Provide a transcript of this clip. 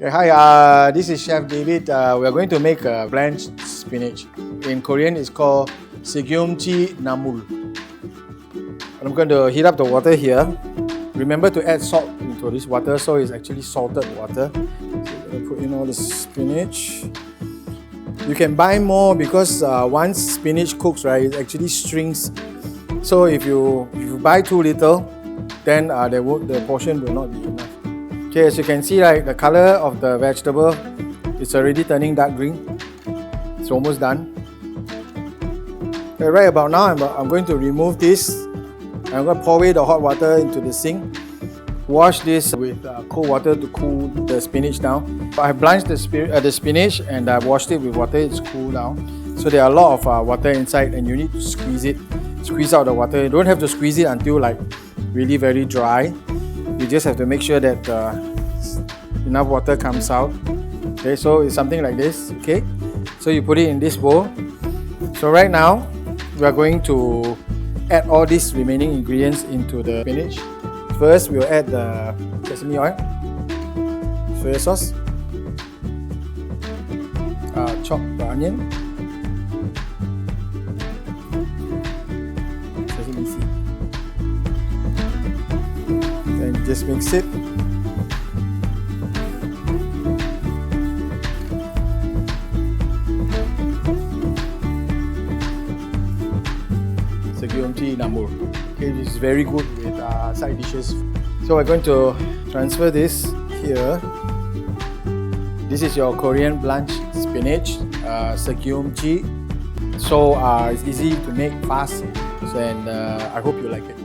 Okay, hi, this is Chef David. We are going to make blanched spinach. In Korean, it's called Sigeumchi Namul. I'm going to heat up the water here. Remember to add salt into this water, so it's actually salted water. So I'm going to put in all the spinach. You can buy more because once spinach cooks, right, it actually shrinks. So if you buy too little, then the portion will not be enough. Okay, as you can see, right, the color of the vegetable is already turning dark green. It's almost done. Okay, right about now, I'm going to remove this. I'm going to pour away the hot water into the sink. Wash this with cold water to cool the spinach down. I've blanched the spinach and I've washed it with water. It's cooled down. So there are a lot of water inside and you need to squeeze it. Squeeze out the water. You don't have to squeeze it until like really very dry. You just have to make sure that enough water comes out. Okay, so it's something like this. Okay, so you put it in this bowl. So right now we are going to add all these remaining ingredients into the spinach. First, we'll add the sesame oil, soy sauce, chop the onion, sesame seed, then just mix it. Sigeumchi Namul. Okay, this is very good with side dishes. So we're going to transfer this here. This is your Korean blanched spinach, Sigeumchi. So it's easy to make fast, and I hope you like it.